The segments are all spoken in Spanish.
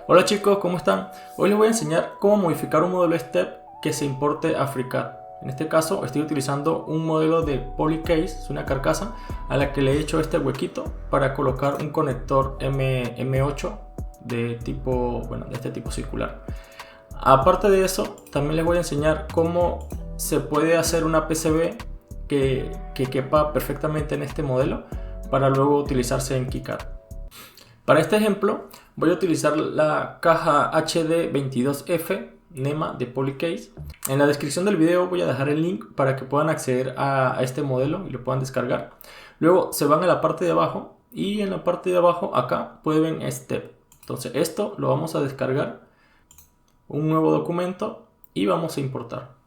Hola chicos, ¿cómo están? Hoy les voy a enseñar cómo modificar un modelo STEP que se importe a FreeCAD. En este caso estoy utilizando un modelo de Polycase, es una carcasa a la que le he hecho este huequito para colocar un conector M8 de este tipo circular. Aparte de eso, también les voy a enseñar cómo se puede hacer una PCB que quepa perfectamente en este modelo para luego utilizarse en KiCad. Para este ejemplo voy a utilizar la caja HD22F NEMA de Polycase. En la descripción del video voy a dejar el link para que puedan acceder a este modelo y lo puedan descargar. Luego se van a la parte de abajo y en la parte de abajo acá pueden ver STEP. Entonces esto lo vamos a descargar, un nuevo documento, y vamos a importar.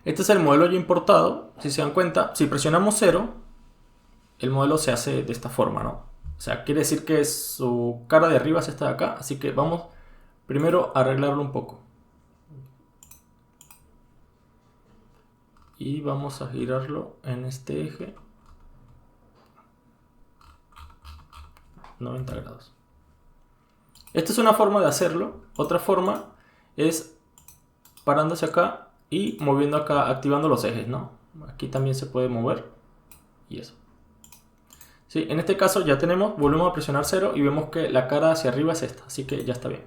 Este es el modelo ya importado. Si se dan cuenta, si presionamos 0, el modelo se hace de esta forma, ¿no? O sea, quiere decir que su cara de arriba es esta de acá. Así que vamos primero a arreglarlo un poco. Y vamos a girarlo en este eje 90 grados. Esta es una forma de hacerlo. Otra forma es parándose acá y moviendo acá, activando los ejes, ¿no? Aquí también se puede mover. Y eso. Sí, en este caso ya tenemos, volvemos a presionar 0 y vemos que la cara hacia arriba es esta, así que ya está bien.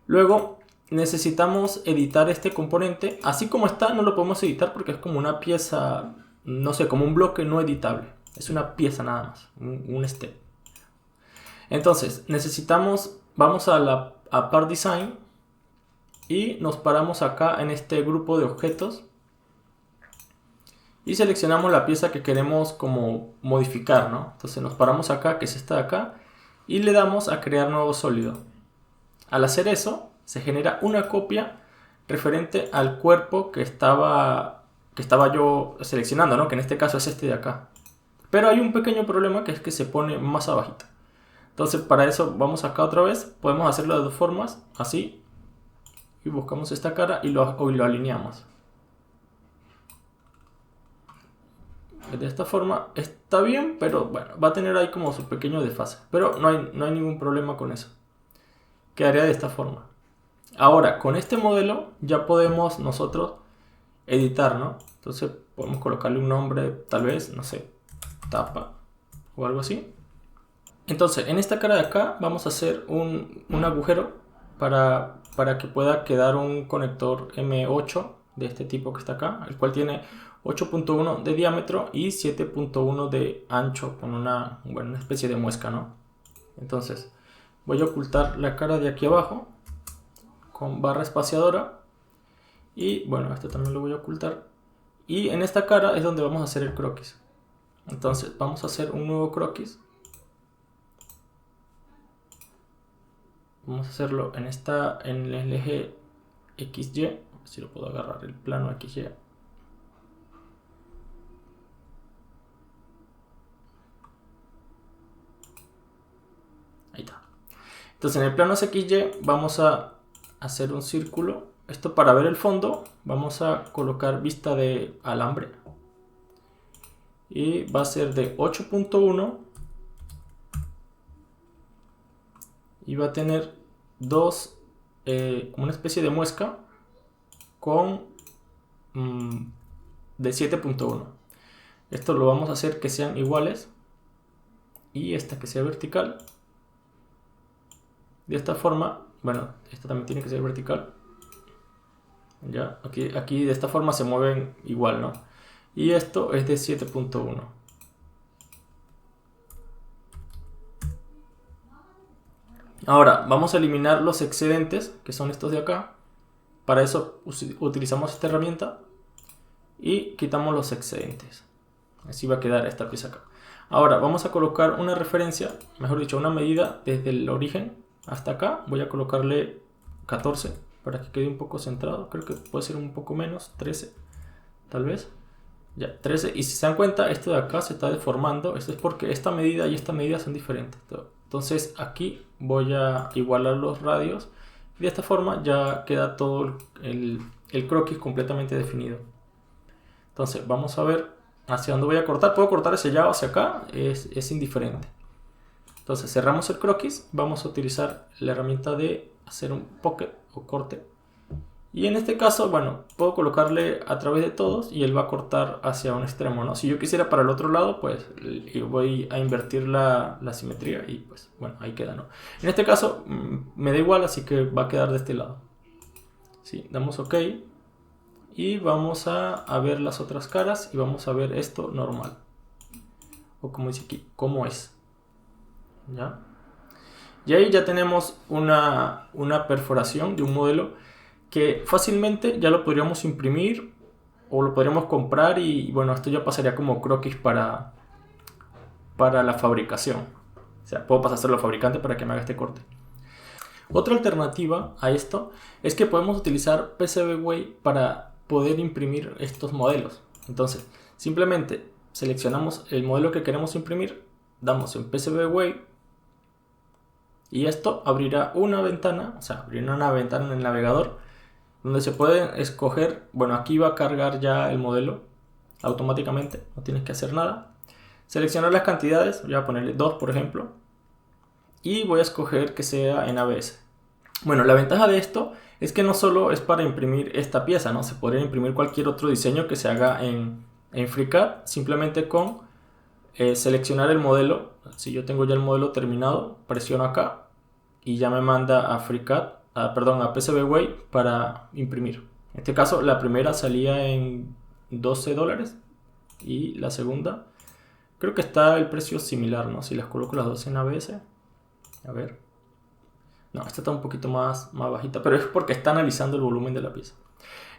Luego necesitamos editar este componente. Así como está no lo podemos editar porque es como una pieza, no sé, como un bloque no editable. Es una pieza nada más, un step. Entonces vamos a Part Design y nos paramos acá en este grupo de objetos y seleccionamos la pieza que queremos como modificar, ¿no? Entonces nos paramos acá, que es esta de acá, y le damos a crear nuevo sólido. Al hacer eso se genera una copia referente al cuerpo que estaba yo seleccionando, ¿no? Que en este caso es este de acá. Pero hay un pequeño problema, que es que se pone más abajito. Entonces para eso vamos acá otra vez. Podemos hacerlo de dos formas, así, y buscamos esta cara y lo alineamos. De esta forma está bien, pero bueno, va a tener ahí como su pequeño desfase. Pero no hay ningún problema con eso. Quedaría de esta forma. Ahora, con este modelo ya podemos nosotros editar, ¿no? Entonces podemos colocarle un nombre, tal vez, no sé, tapa o algo así. Entonces, en esta cara de acá vamos a hacer un agujero para que pueda quedar un conector M8 de este tipo que está acá, el cual tiene 8.1 de diámetro y 7.1 de ancho, con una especie de muesca, ¿no? Entonces voy a ocultar la cara de aquí abajo con barra espaciadora y bueno, esto también lo voy a ocultar, y en esta cara es donde vamos a hacer el croquis. Entonces vamos a hacer un nuevo croquis. Vamos a hacerlo en el eje XY, si lo puedo agarrar, el plano XY. Ahí está. Entonces en el plano XY vamos a hacer un círculo. Esto para ver el fondo vamos a colocar vista de alambre. Y va a ser de 8.1. Y va a tener como una especie de muesca con de 7.1. Esto lo vamos a hacer que sean iguales y esta que sea vertical. De esta forma, bueno, esta también tiene que ser vertical. Ya, aquí de esta forma se mueven igual, ¿no? Y esto es de 7.1. Ahora vamos a eliminar los excedentes, que son estos de acá. Para eso utilizamos esta herramienta y quitamos los excedentes. Así va a quedar esta pieza acá. Ahora vamos a colocar una referencia, mejor dicho, una medida desde el origen hasta acá. Voy a colocarle 14 para que quede un poco centrado. Creo que puede ser un poco menos, 13 tal vez. Ya, 13. Y si se dan cuenta, esto de acá se está deformando. Esto es porque esta medida y esta medida son diferentes. Entonces aquí voy a igualar los radios. Y de esta forma ya queda todo el croquis completamente definido. Entonces vamos a ver hacia dónde voy a cortar. Puedo cortar hacia allá o hacia acá, es indiferente. Entonces cerramos el croquis, vamos a utilizar la herramienta de hacer un pocket o corte. Y en este caso, bueno, puedo colocarle a través de todos y él va a cortar hacia un extremo, ¿no? Si yo quisiera para el otro lado, pues voy a invertir la simetría y pues bueno, ahí queda, ¿no? En este caso me da igual, así que va a quedar de este lado. Sí, damos OK y vamos a ver las otras caras y vamos a ver esto normal. O como dice aquí, cómo es. ¿Ya? Y ahí ya tenemos una perforación de un modelo que fácilmente ya lo podríamos imprimir o lo podríamos comprar y bueno, esto ya pasaría como croquis para la fabricación. O sea, puedo pasárselo al fabricante para que me haga este corte. Otra alternativa a esto es que podemos utilizar PCBWay para poder imprimir estos modelos. Entonces, simplemente seleccionamos el modelo que queremos imprimir, damos en PCBWay y esto abrirá una ventana, o sea, abrirá una ventana en el navegador donde se puede escoger, bueno, aquí va a cargar ya el modelo automáticamente, no tienes que hacer nada. Seleccionar las cantidades, voy a ponerle 2 por ejemplo, y voy a escoger que sea en ABS. Bueno, la ventaja de esto es que no solo es para imprimir esta pieza, ¿no? Se podría imprimir cualquier otro diseño que se haga en FreeCAD, simplemente con seleccionar el modelo. Si yo tengo ya el modelo terminado, presiono acá y ya me manda a FreeCAD, a PCBWay para imprimir. En este caso la primera salía en $12 y la segunda creo que está el precio similar, ¿no? Si las coloco las dos en ABS, a ver, no, esta está un poquito más bajita, pero es porque está analizando el volumen de la pieza.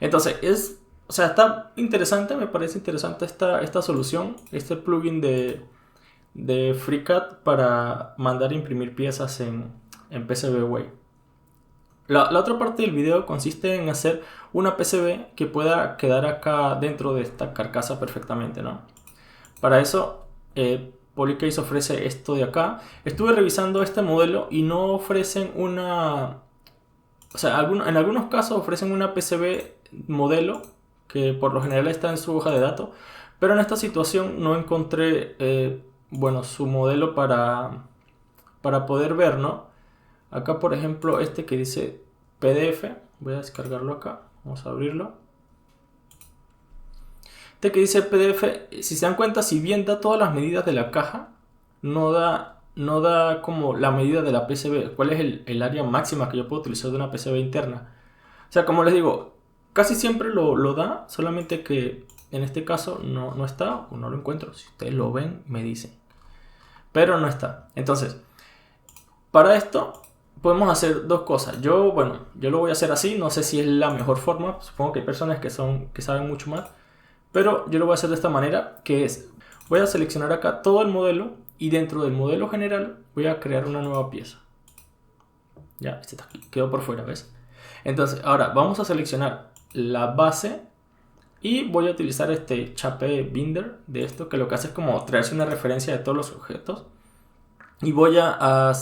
Entonces o sea, está interesante, me parece interesante esta solución, este plugin de FreeCAD para mandar a imprimir piezas en PCBWay. La otra parte del video consiste en hacer una PCB que pueda quedar acá dentro de esta carcasa perfectamente, ¿no? Para eso Polycase ofrece esto de acá. Estuve revisando este modelo y no ofrecen una... O sea, en algunos casos ofrecen una PCB modelo que por lo general está en su hoja de datos, pero en esta situación no encontré bueno, su modelo para poder ver, ¿no? Acá por ejemplo este que dice PDF, voy a descargarlo acá, vamos a abrirlo. Este que dice PDF, si se dan cuenta, si bien da todas las medidas de la caja, no da como la medida de la PCB, cuál es el área máxima que yo puedo utilizar de una PCB interna. O sea, como les digo, casi siempre lo da, solamente que en este caso no está o no lo encuentro. Si ustedes lo ven, me dicen. Pero no está. Entonces, para esto podemos hacer dos cosas. Yo lo voy a hacer así, no sé si es la mejor forma, supongo que hay personas que saben mucho más, pero yo lo voy a hacer de esta manera, que es, voy a seleccionar acá todo el modelo y dentro del modelo general voy a crear una nueva pieza. Ya, este está aquí, quedó por fuera, ¿ves? Entonces, ahora vamos a seleccionar la base y voy a utilizar este Chape Binder de esto, que lo que hace es como traerse una referencia de todos los objetos. Y voy a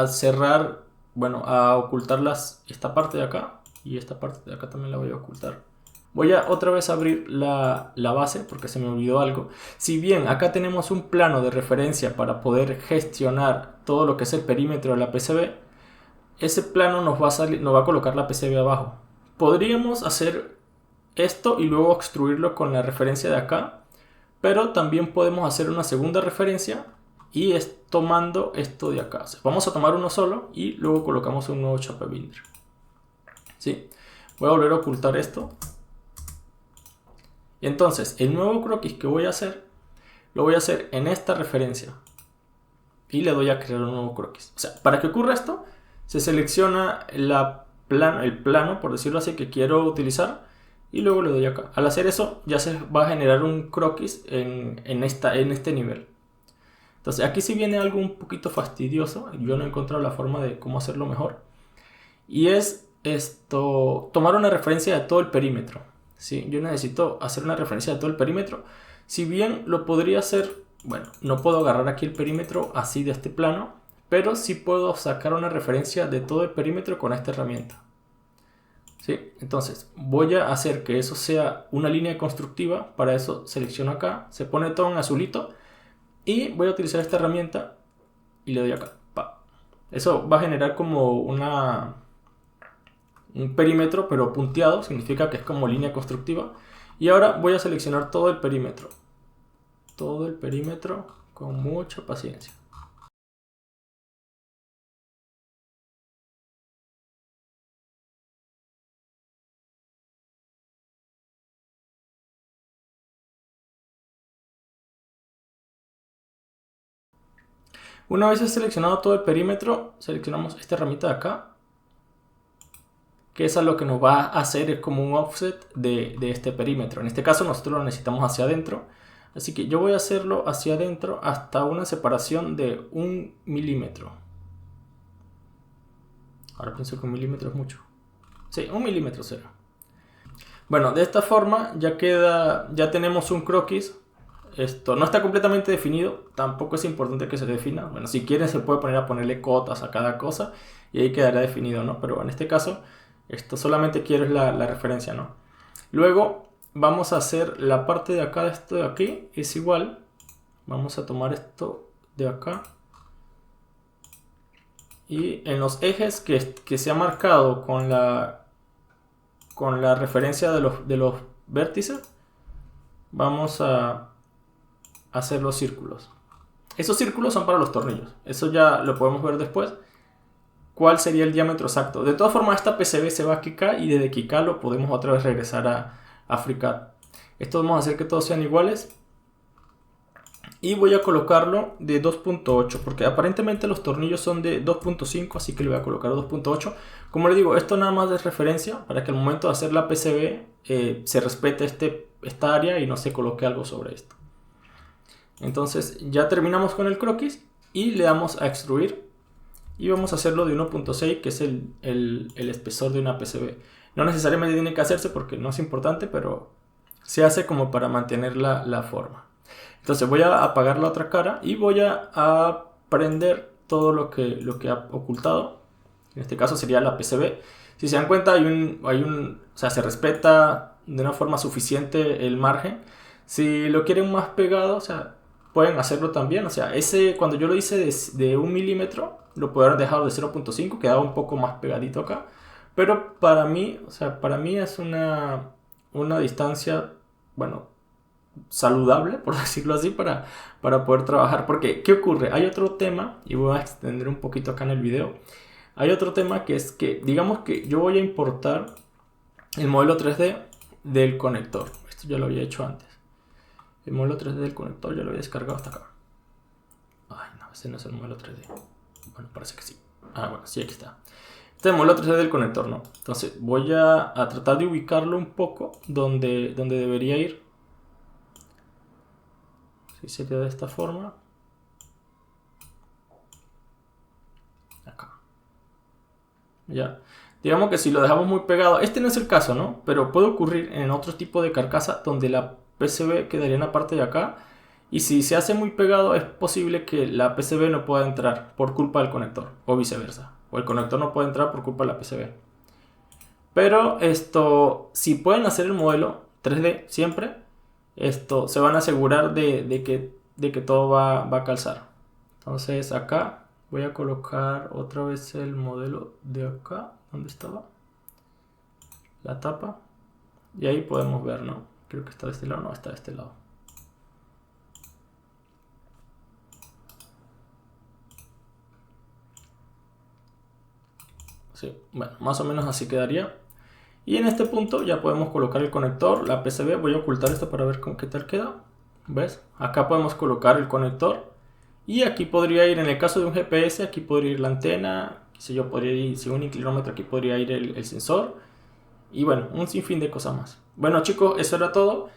cerrar, bueno, a ocultar esta parte de acá y esta parte de acá también la voy a ocultar. Voy a otra vez abrir la base porque se me olvidó algo. Si bien acá tenemos un plano de referencia para poder gestionar todo lo que es el perímetro de la PCB, ese plano nos va a colocar la PCB abajo. Podríamos hacer esto y luego extruirlo con la referencia de acá, pero también podemos hacer una segunda referencia y es tomando esto de acá. O sea, vamos a tomar uno solo y luego colocamos un nuevo Chape Binder. ¿Sí? Voy a volver a ocultar esto. Y entonces el nuevo croquis que voy a hacer, lo voy a hacer en esta referencia. Y le doy a crear un nuevo croquis. O sea, para que ocurra esto, se selecciona el plano, por decirlo así, que quiero utilizar. Y luego le doy acá. Al hacer eso, ya se va a generar un croquis en este nivel. Entonces aquí sí viene algo un poquito fastidioso. Yo no he encontrado la forma de cómo hacerlo mejor. Y es tomar una referencia de todo el perímetro. ¿Sí? Yo necesito hacer una referencia de todo el perímetro. Si bien lo podría hacer, bueno, no puedo agarrar aquí el perímetro así de este plano, pero sí puedo sacar una referencia de todo el perímetro con esta herramienta. ¿sí? Entonces voy a hacer que eso sea una línea constructiva. Para eso selecciono acá, se pone todo en azulito y voy a utilizar esta herramienta y le doy acá. Pa. Eso va a generar como un perímetro, pero punteado, significa que es como línea constructiva. Y ahora voy a seleccionar todo el perímetro con mucha paciencia. Una vez seleccionado todo el perímetro, seleccionamos esta herramienta de acá, que es a lo que nos va a hacer es como un offset de este perímetro. En este caso nosotros lo necesitamos hacia adentro, así que yo voy a hacerlo hacia adentro hasta una separación de 1 milímetro. Ahora pienso que 1 milímetro es mucho. Sí, 1 milímetro será. Bueno, de esta forma ya tenemos un croquis. Esto no está completamente definido, tampoco es importante que se defina. Bueno, si quieren se puede poner a ponerle cotas a cada cosa y ahí quedará definido, ¿no? Pero en este caso, esto solamente quiero es la referencia, ¿no? Luego vamos a hacer la parte de acá de esto de aquí, es igual. Vamos a tomar esto de acá. Y en los ejes que se ha marcado con la referencia de los vértices, vamos a hacer los círculos. Esos círculos son para los tornillos. Eso ya lo podemos ver después. ¿Cuál sería el diámetro exacto? De todas formas, esta PCB se va a Kika y desde Kika lo podemos otra vez regresar a FreeCAD. Esto vamos a hacer que todos sean iguales. Y voy a colocarlo de 2.8 porque aparentemente los tornillos son de 2.5, así que le voy a colocar 2.8. Como le digo, esto nada más es referencia para que al momento de hacer la PCB se respete esta área y no se coloque algo sobre esto. Entonces ya terminamos con el croquis y le damos a extruir y vamos a hacerlo de 1.6, que es el espesor de una PCB. No necesariamente tiene que hacerse porque no es importante, pero se hace como para mantener la forma. Entonces voy a apagar la otra cara y voy a prender todo lo que ha ocultado. En este caso sería la PCB. Si se dan cuenta o sea, se respeta de una forma suficiente el margen. Si lo quieren más pegado, o sea, pueden hacerlo también. O sea, cuando yo lo hice de 1 milímetro, lo puedo haber dejado de 0.5, quedaba un poco más pegadito acá. Pero para mí, o sea, para mí es una distancia, bueno, saludable, por decirlo así, para poder trabajar. Porque, ¿qué ocurre? Hay otro tema, y voy a extender un poquito acá en el video. Hay otro tema que es que, digamos que yo voy a importar el modelo 3D del conector. Esto ya lo había hecho antes. El modelo 3D del conector ya lo había descargado hasta acá. Ay, no, ese no es el modelo 3D. Bueno, parece que sí. Ah, bueno, sí, aquí está. Este es el modelo 3D del conector, ¿no? Entonces voy a tratar de ubicarlo un poco donde debería ir. Sí, sería de esta forma. Acá. Ya. Digamos que si lo dejamos muy pegado, este no es el caso, ¿no? Pero puede ocurrir en otro tipo de carcasa donde la PCB quedaría en la parte de acá. Y si se hace muy pegado, es posible que la PCB no pueda entrar por culpa del conector, o viceversa. O el conector no puede entrar por culpa de la PCB. Pero si pueden hacer el modelo 3D siempre, se van a asegurar de que todo va a calzar. Entonces acá voy a colocar otra vez el modelo de acá. ¿Dónde estaba? La tapa. Y ahí podemos ver, ¿no? Creo que está de este lado, no, está de este lado. Sí, bueno, más o menos así quedaría. Y en este punto ya podemos colocar el conector, la PCB. Voy a ocultar esto para ver qué tal queda. ¿Ves? Acá podemos colocar el conector. Y aquí podría ir, en el caso de un GPS, aquí podría ir la antena. Si yo podría ir, si un inclinómetro, aquí podría ir el sensor. Y bueno, un sinfín de cosas más. Bueno chicos, eso era todo.